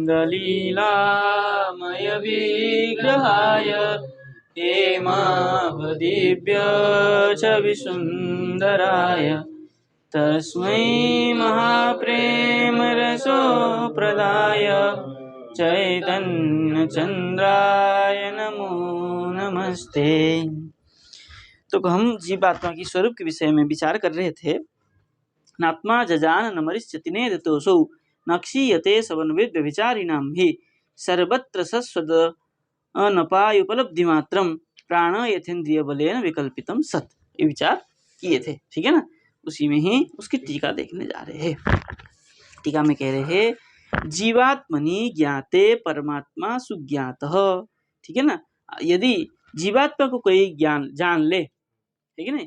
दलीलामय विग्रहाय हेमावदिव्य च विसुन्दराय तस्मै महाप्रेमरसोप्रदाय चैतन्यचन्द्राय नमो नमस्ते। तो हम जीवात्मा की स्वरूप के विषय में विचार कर रहे थे। नात्मा जजान नमरिष्यतिने दतोसौ नक्षीयते सवन्वेद व्यभिचारिणां हि सर्वत्र सस्वद अनपायुपलब्धि मात्रम प्राण यथेन्द्रिय बलेन विकल्पितम सत। ये विचार किए थे, ठीक है ना। उसी में ही उसकी टीका देखने जा रहे हैं। टीका में कह रहे हैं जीवात्मनि ज्ञाते परमात्मा सुज्ञातः, ठीक है ना। यदि जीवात्मा को कोई ज्ञान जान ले, ठीक है ना,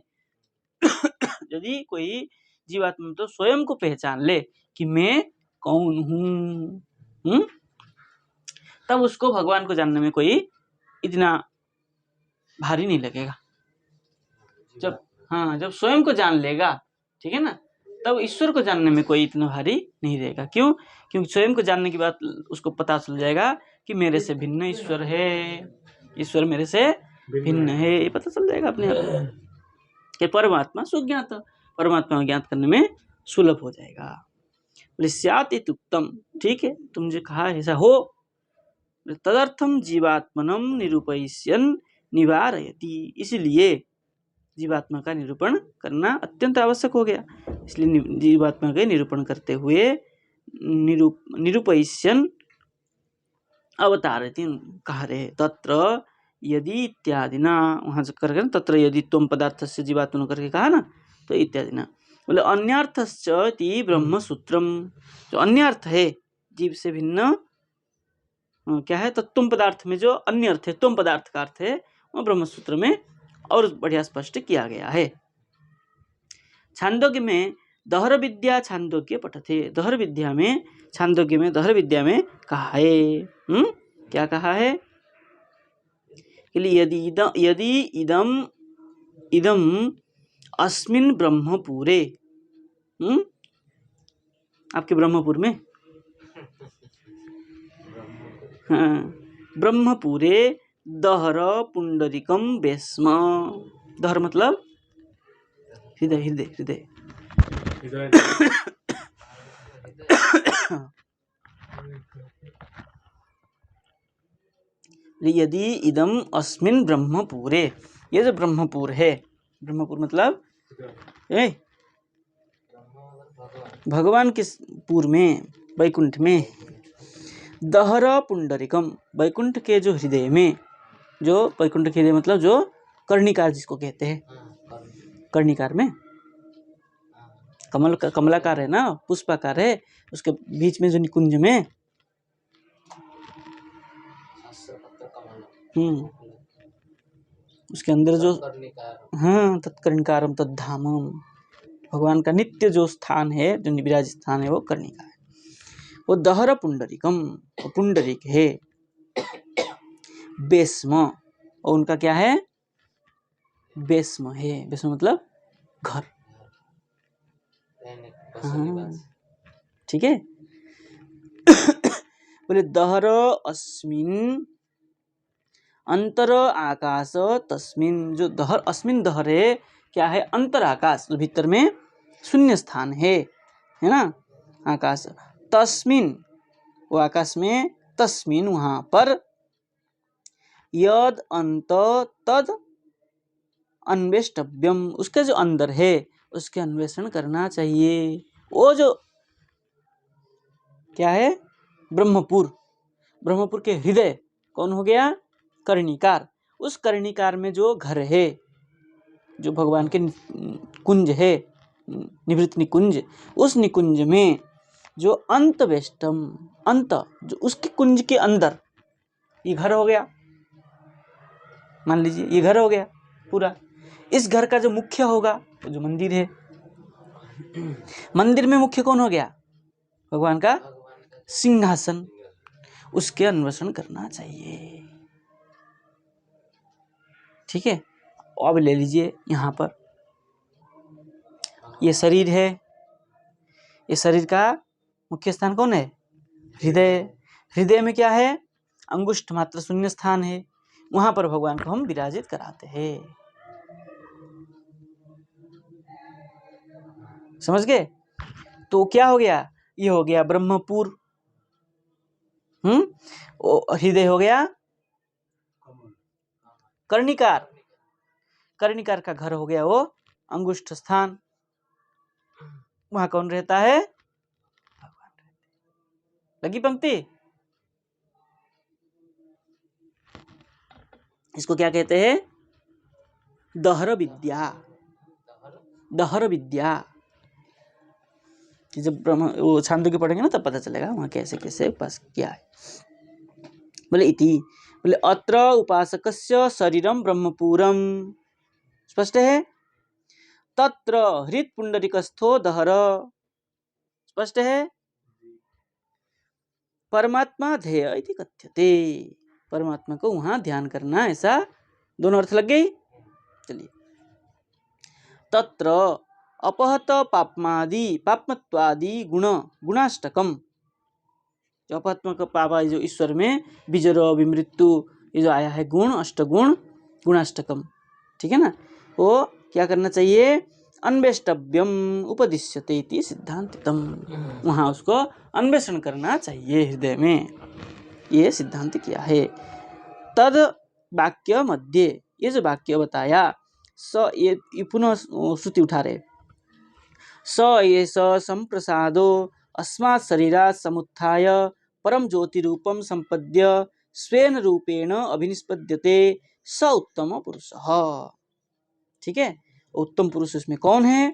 यदि कोई जीवात्मा तो स्वयं को पहचान ले कि मैं कौन हूँ, तब उसको भगवान को जानने में कोई इतना भारी नहीं लगेगा। जब स्वयं को जान लेगा, ठीक है ना, तब ईश्वर को जानने में कोई इतना भारी नहीं रहेगा। क्यों? क्योंकि स्वयं को जानने के बाद उसको पता चल जाएगा कि मेरे से भिन्न ईश्वर है, ईश्वर मेरे से भिन्न है, ये पता चल जाएगा अपने आप। कि परमात्मा सुज्ञात, परमात्मा को ज्ञात करने में सुलभ हो जाएगा। बोले स्यात् इति उक्तम, ठीक है, तुम जो कहा ऐसा हो। तदर्थम जीवात्मनम निरूपयिष्यन् निवारयति, इसलिए जीवात्मा का निरूपण करना अत्यंत आवश्यक हो गया। इसलिए जीवात्मा के निरूपण करते हुए निरूपयिष्यन् अवतारयति कह रहे। तत्र यदि इत्यादि ना, वहां से करके तत्र यदि त्वम पदार्थस्य जीवात्मनो करके कहा ना, तो इत्यादि ना। बोले अन्यार्थश्च इति ब्रह्मसूत्रम, जो अन्य अर्थ है जीव से भिन्न क्या है, तो तुम पदार्थ में जो अन्य अर्थ है, तुम पदार्थ का अर्थ है, वो ब्रह्मसूत्र में और बढ़िया स्पष्ट किया गया है। छांदोग्य में दहर विद्या छांदोग्य पठते, दहर विद्या में, छांदोग्य में, दहर विद्या में कहा है, क्या कहा है? यदि इदम अस्मिन् ब्रह्मपुरे, आपके ब्रह्मपुर में, हाँ, ब्रह्मपुरे दहर पुंडरीकम वेश्म, दहर मतलब हृदय, हृदय हृदय यदि इदम अस्मिन् ब्रह्मपुरे, ये जो ब्रह्मपुर है, ब्रह्मपुर मतलब भगवान के पुर में, वैकुंठ में, दहर पुंडरीकम, वैकुंठ के जो हृदय में, जो वैकुंठ के हृदय मतलब जो कर्णिकार जिसको कहते हैं, कर्णिकार में कमलाकार है ना, पुष्पाकार है, उसके बीच में जो निकुंज में, उसके अंदर जो, हाँ, तत्कर्णिकारम तद्धामम, भगवान का नित्य जो स्थान है, जो विराज स्थान है, वो कर्णिका है। वो दहर पुंडरीकम, वो पुंडरीक है। वेश्म, और उनका क्या है? वेश्म है। वेश्म मतलब घर, हाँ, ठीक है। बोले दहर अस्मिन् अंतर आकाश तस्मिन्, जो दहर, अस्मिन् दहर है, क्या है? अंतर आकाश, जो भीतर में शून्य स्थान है ना, आकाश। तस्मिन्, वो आकाश में, तस्मिन् वहां पर, यद अंत तद अन्वेष्टव्यम, उसका जो अंदर है उसके अन्वेषण करना चाहिए। वो जो क्या है? ब्रह्मपुर, ब्रह्मपुर के हृदय कौन हो गया? कर्णिकार। उस कर्णिकार में जो घर है, जो भगवान के कुंज है, निवृत्त निकुंज, उस निकुंज में जो अंतवेष्टम, अंत, जो उसके कुंज के अंदर, ये घर हो गया, मान लीजिए ये घर हो गया पूरा। इस घर का जो मुख्य होगा, वो जो मंदिर है, मंदिर में मुख्य कौन हो गया? भगवान का सिंहासन, उसके अन्वेषण करना चाहिए, ठीक है। अब ले लीजिए, यहाँ पर ये शरीर है, ये शरीर का मुख्य स्थान कौन है? हृदय, हृदय में क्या है? अंगुष्ठ मात्र शून्य स्थान है, वहां पर भगवान को हम विराजित कराते हैं। समझ गए? तो क्या हो गया? ये हो गया ब्रह्मपुर। हृदय हो गया कर्णिकार, कर्णिकार का घर हो गया वो अंगुष्ठ स्थान, वहां कौन रहता है? लगी पंक्ति? इसको क्या कहते हैं? दहर विद्या। दहर विद्या। जब ब्रह्म वो छांदोग्य पढ़ेंगे ना तब पता चलेगा वहां कैसे कैसे उपास किया है। बोले इति, बोले अत्र उपासकस्य शरीरम ब्रह्मपुरम। स्पष्ट है? तत्र हृत पुंडरीकस्थो दहर। स्पष्ट है? परमात्मा ध्येय इति कथ्यते। परमात्मा को वहां ध्यान करना, ऐसा दोनों अर्थ लग गई। चलिए, तत्र अपहत पापमादि पापमत्वादि गुण गुणाष्टकम। जो अपहत्मक पाप जो ईश्वर में विजर विमृत्यु ये जो आया है गुण, अष्टगुण गुणाष्टकम, ठीक है ना? वो क्या करना चाहिए? अन्वेष्टव्यम उपदिश्यते इति सिद्धांतितम। वहाँ उसको अन्वेषण करना चाहिए हृदय में, ये सिद्धांत किया है। तद वाक्य मध्य, ये जो वाक्य बताया, स ये पुनः श्रुति उठा रहे, स ये स संप्रसादो अस्मात् शरीरात् समुत्थाय परम ज्योति रूपम संपद्य स्वेन रूपेण अभिनिष्पद्यते स उत्तम पुरुषः। ठीक है, उत्तम पुरुष इसमें कौन है?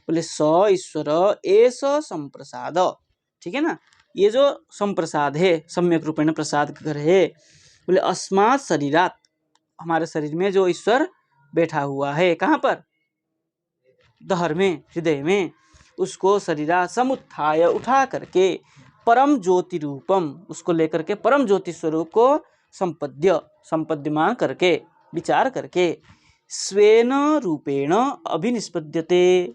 बोले स ईश्वर एस संप्रसाद। ठीक है ना? ये जो संप्रसाद है, सम्यक रूपेण प्रसाद कर है। बोले अस्मात् शरीरात्, हमारे शरीर में जो ईश्वर बैठा हुआ है, कहाँ पर? दहर में, हृदय में। उसको शरीरा समुत्थाय, उठा करके, परम ज्योति रूपम, उसको लेकर के परम ज्योति स्वरूप को संपद्य, संपद्यमान करके, विचार करके, स्वेन रूपेण अभिनिष्पद्यते,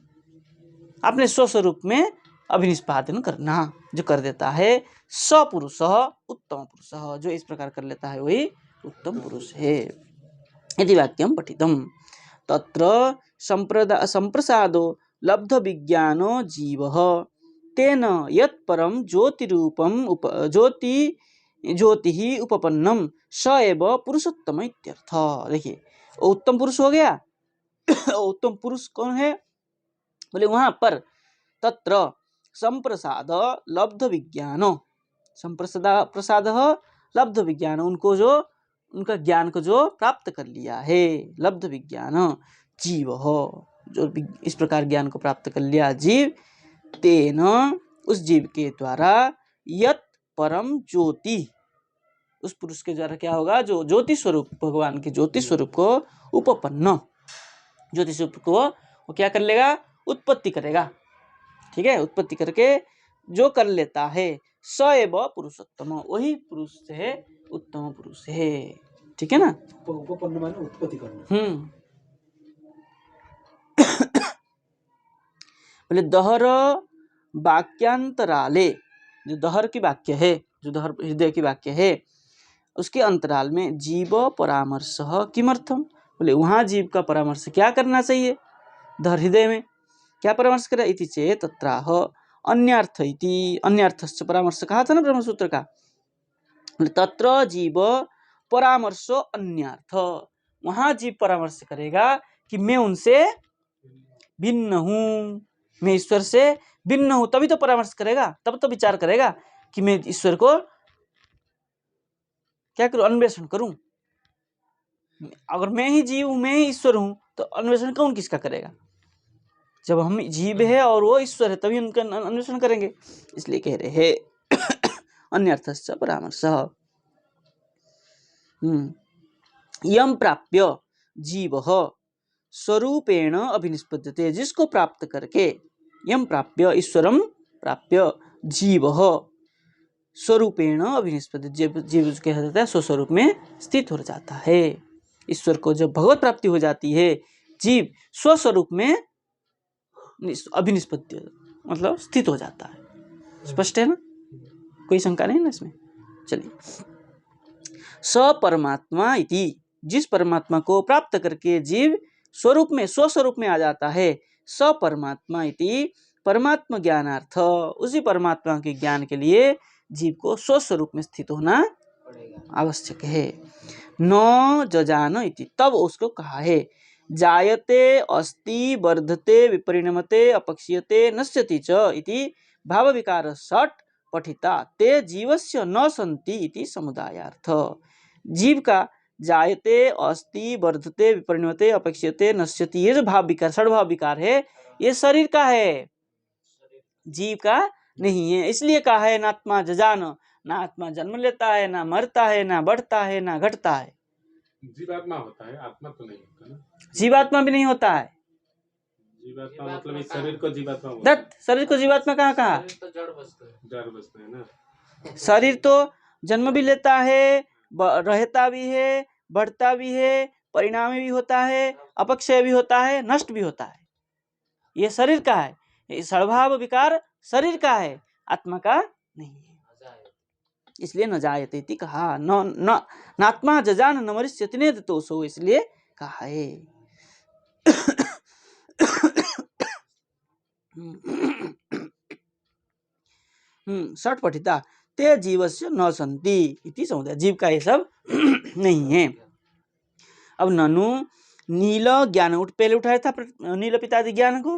अपने स्वस्वरूप में अभिनिष्पादन करना, जो कर देता है। सपुरुष उत्तम पुरुष, जो इस प्रकार कर लेता है वही उत्तम पुरुष है। यदि वाक्यम पठितम तत्र संप्रसादो लब्ध विज्ञानो जीवः तेन यत् परम ज्योति रूपम ज्योति उपपन्नम स एव पुरुषोत्तम इत्यर्थ। देखिए, उत्तम पुरुष हो गया। उत्तम पुरुष कौन है? बोले वहां पर तत्र संप्रसाद लब्ध विज्ञानो, संप्रसाद लब्ध विज्ञान, उनको जो उनका ज्ञान को जो प्राप्त कर लिया है, लब्ध विज्ञान जीव हो, जो इस प्रकार ज्ञान को प्राप्त कर लिया जीव, तेन, उस जीव के द्वारा, यत परम ज्योति, उस पुरुष के द्वारा क्या होगा? जो ज्योति स्वरूप, भगवान के ज्योति स्वरूप को उपपन्न, ज्योति स्वरूप को वो क्या कर लेगा? उत्पत्ति करेगा। ठीक है, उत्पत्ति करके जो कर लेता है, स एव पुरुषोत्तम, वही पुरुष है उत्तम पुरुष है। ठीक है ना? उपपन्न माने उत्पत्ति करना। बोले दहर वाक्यांतराले, जो दहर की वाक्य है, जो दहर हृदय की वाक्य है, उसके अंतराल में जीव परामर्श किमर्थम? बोले वहां जीव का परामर्श क्या करना चाहिए? दहर हृदय में क्या परामर्श करे? इति चेत तत्राह अन्यार्थ इति, अन्यार्थस्य परामर्श कहा था ना ब्रह्मसूत्र का। तत्र जीव परामर्श अन्यार्थ, वहां जीव परामर्श करेगा कि मैं उनसे भिन्न हूं, मैं ईश्वर से भिन्न हूं, तभी तो परामर्श करेगा, तब तो विचार करेगा कि मैं ईश्वर को क्या करूं? अन्वेषण करूं। अगर मैं ही जीव हूं, मैं ही ईश्वर हूं, तो अन्वेषण कौन किसका करेगा? जब हम जीव है और वो ईश्वर है, तभी उनका अन्वेषण करेंगे। इसलिए कह रहे हैं अन्यर्थस्य परामर्श। यम प्राप्य जीव स्वरूपेण अभिनिष्पद्यते, जिसको प्राप्त करके, यम प्राप्य ईश्वरम प्राप्य जीव स्वरूपेण अभिनिष्पद्यते, जीव कह देता है स्वस्वरूप में स्थित हो जाता है। ईश्वर को जब भगवत प्राप्ति हो जाती है, जीव स्वस्वरूप में अभिनिष्पद्य मतलब स्थित हो जाता है। स्पष्ट है ना? कोई शंका नहीं ना इसमें। चलिए, स परमात्मा इति, जिस परमात्मा को प्राप्त करके जीव स्वरूप में स्वस्वरूप में आ जाता है, स परमात्मा इति परमात्मा ज्ञानार्थ, उसी परमात्मा के ज्ञान के लिए जीव को स्वस्वरूप में स्थित होना आवश्यक है। न जजान इति, तब उसको कहा है जायते अस्ति वर्धते विपरिणमते अपक्ष्यते नश्यति च इति भाव विकार षट पठिता ते जीवस्य न सन्ति इति समुदायार्थ। जीव का जायते अस्ति वर्धते विपरिणमते अपक्ष्यते नश्यति, ये जो भाव विकार षड भाव विकार है, ये शरीर का है, जीव का नहीं है। इसलिए कहा है नात्मा जजान, ना आत्मा जन्म लेता है, ना मरता है, ना बढ़ता है, ना घटता है। जीवात्मा होता है, आत्मा तो नहीं होता ना। जीवात्मा भी नहीं होता है। जीवात्मा मतलब इस शरीर को जीवात्मा बोलते दत्त, शरीर को जीवात्मा कहाँ कहा? हैं। जड़ वस्तु है ना। शरीर तो जन्म भी लेता है, रहता भी है, बढ़ता भी है, परिणामी भी होता है, अपक्षय भी होता है, नष्ट भी होता है। ये शरीर का है, ये सद्भाव विकार शरीर का है, आत्मा का नहीं है। इसलिए न जायते इति कहा। न नात्मा जजान न मरिष्यति नेदतोषो, इसलिए कहा है। षट पठिता ते जीवस्य न सन्ति इति समुदाय, जीव का ये सब नहीं है। अब ननु नील ज्ञान पहले उठाया था नील पितादि ज्ञान को,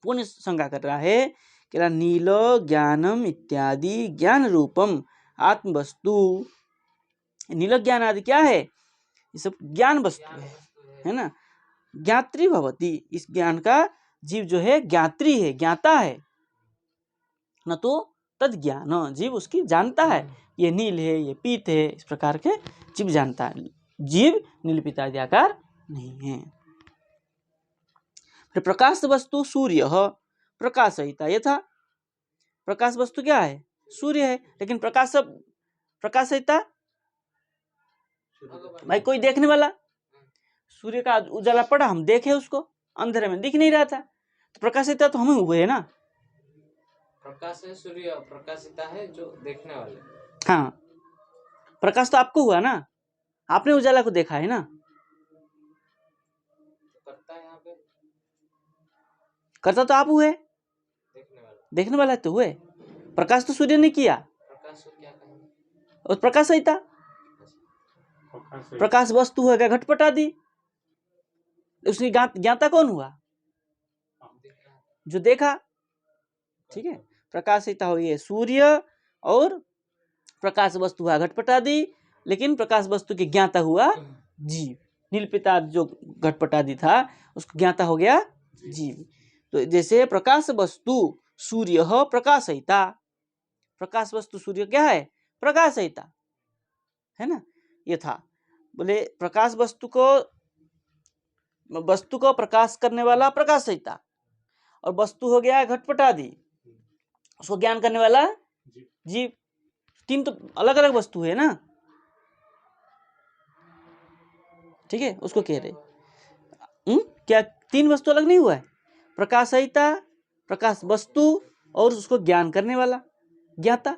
पुण्य शंका कर रहा है कि नील ज्ञानम इत्यादि ज्ञान रूपम आत्म वस्तु, नील ज्ञान आदि क्या है? ये सब ज्ञान वस्तु है ना। ज्ञात्री भवति, इस ज्ञान का जीव जो है ज्ञात्री है, ज्ञाता है, न तो तद ज्ञान, जीव उसकी जानता है, ये नील है, ये पीत है, इस प्रकार के जीव जानता है। जीव नील पितादि आकार नहीं है। फिर प्रकाश वस्तु सूर्य प्रकाशयिता, यथा प्रकाश वस्तु क्या है? सूर्य है, लेकिन प्रकाशयिता भाई कोई देखने वाला, सूर्य का उजाला पड़ा, हम देखे उसको, अंधेरे में दिख नहीं रहा था, तो प्रकाशयिता तो हम हुए है ना। प्रकाश है, सूर्य प्रकाशिता है जो देखने वाले। हाँ, प्रकाश तो आपको हुआ ना, आपने उजाला को देखा है ना। करता है यहाँ पे, करता तो आप हुए, देखने वाला तो हुए। प्रकाश तो सूर्य ने किया, प्रकाश को क्या कहेंगे? और प्रकाशयिता प्रकाश वस्तु होगा घटपट आदि, उसकी ज्ञाता कौन हुआ? जो देखा। ठीक है, प्रकाशयिता हो ये सूर्य, और प्रकाश वस्तु हुआ घटपट आदि, लेकिन प्रकाश वस्तु की ज्ञाता हुआ जीव। नीलपिता जो घटपट आदि था उसको ज्ञाता हो गया जीव। तो जैसे प्रकाश वस्तु सूर्य प्रकाशयिता, प्रकाश वस्तु सूर्य क्या है? प्रकाशयिता है ना। ये था, बोले प्रकाश वस्तु को प्रकाश करने वाला प्रकाशयिता, और वस्तु हो गया घटपट आदि, उसको ज्ञान करने वाला जीव। तीन तो अलग अलग वस्तु है ना। ठीक है, उसको कह रहे क्या तीन वस्तु अलग नहीं हुआ है? प्रकाशयिता, प्रकाश वस्तु, और उसको ज्ञान करने वाला ज्ञाता,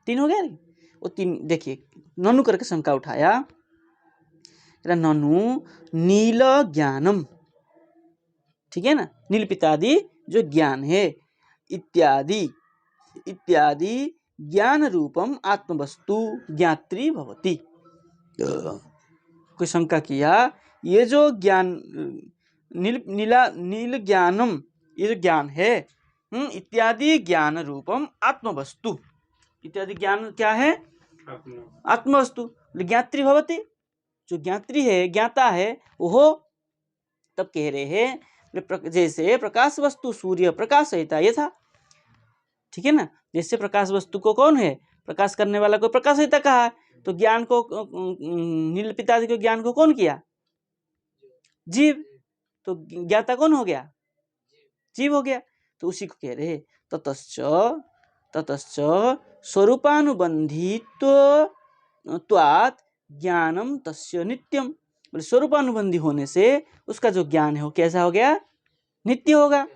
तीन हो गया नहीं? वो तीन देखिए, ननु करके शंका उठाया, ननु नील ज्ञानम, ठीक है ना, नील पितादि जो ज्ञान है, इत्यादि इत्यादि ज्ञान रूपम आत्मवस्तु ज्ञात्री भवति। कोई शंका किया, ये जो ज्ञान नील ज्ञानम, ये जो ज्ञान है, इत्यादि ज्ञान रूपम आत्मवस्तु, इत्यादि ज्ञान क्या है? आत्मवस्तु ज्ञात्री भवति, जो ज्ञात्री है, ज्ञाता है वो। तब कह रहे हैं जैसे प्रकाश वस्तु सूर्य प्रकाशयिता, ये था। ठीक है ना, जैसे प्रकाश वस्तु को कौन है? प्रकाश करने वाला को प्रकाशयिता कहा, तो ज्ञान को नील पितादि को ज्ञान को कौन किया? जीव। तो ज्ञाता कौन हो गया? जीव हो गया। तो उसी को कह रहे ततश्च स्वरूपानुबंधित्वात् ज्ञानम तस्य नित्यम, बोले स्वरूपानुबंधी होने से उसका जो ज्ञान है वो कैसा हो गया? नित्य होगा।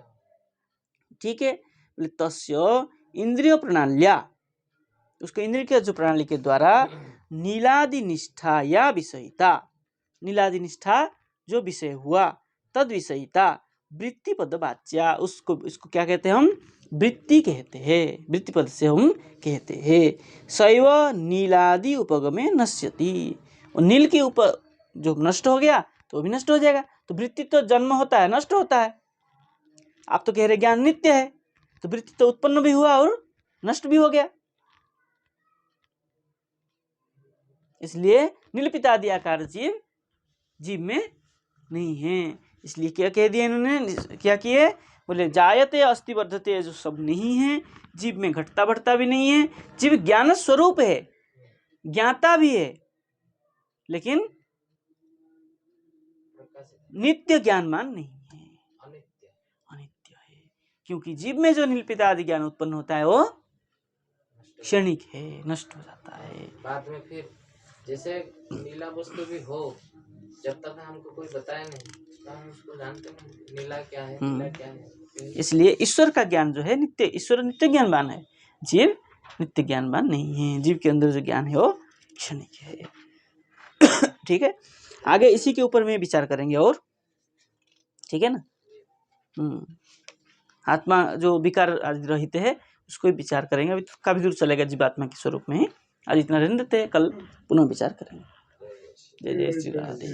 ठीक है, बोले तस्य इंद्रिय प्रणाल्या, उसको इंद्रिय के जो प्रणाली के द्वारा नीलादि निष्ठा या विषयिता, नीलादि निष्ठा जो विषय हुआ, तद विषयिता वृत्ति पद वाच्या, उसको क्या कहते हैं हम? वृत्ति कहते हैं, वृत्ति पद से हम कहते हैं। शैव नीलादि उपगमे नश्यति, और नील के ऊपर जो नष्ट हो गया तो वो भी नष्ट हो जाएगा। तो वृत्ति तो जन्म होता है, नष्ट होता है। आप तो कह रहे ज्ञान नित्य है, तो वृत्ति तो उत्पन्न भी हुआ और नष्ट भी हो गया। इसलिए नीलपितादि आकार जीव में नहीं है। इसलिए क्या कह दिया इन्होंने, क्या किए? बोले जायते अस्ति वर्धते, जो सब नहीं है, जीव में घटता बढ़ता भी नहीं है। जीव ज्ञान स्वरूप है, ज्ञाता भी है, लेकिन नित्य ज्ञानमान नहीं है, अनित्य है। क्योंकि जीव में जो नीलपितादि ज्ञान उत्पन्न होता है वो क्षणिक है, नष्ट हो जाता है। बाद में फिर जैसे नीला वस्तु भी हो, जब तक हमको कोई बताया नहीं तो हम उसको जानते नहीं नीला क्या है, नीला क्या है। इसलिए ईश्वर का ज्ञान जो है नित्य, ईश्वर नित्य ज्ञानवान है, जीव नित्य ज्ञानवान नहीं है। जीव के अंदर जो ज्ञान है वो क्षणिक है। ठीक है, आगे इसी के ऊपर में विचार करेंगे और, ठीक है ना। आत्मा जो विकार आदि रहित है उसको भी विचार करेंगे। अभी तो काफी दूर चलेगा जीवात्मा के स्वरूप में ही। आज इतना रहने देते हैं, कल पुनः विचार करेंगे। जय जय श्री राधे।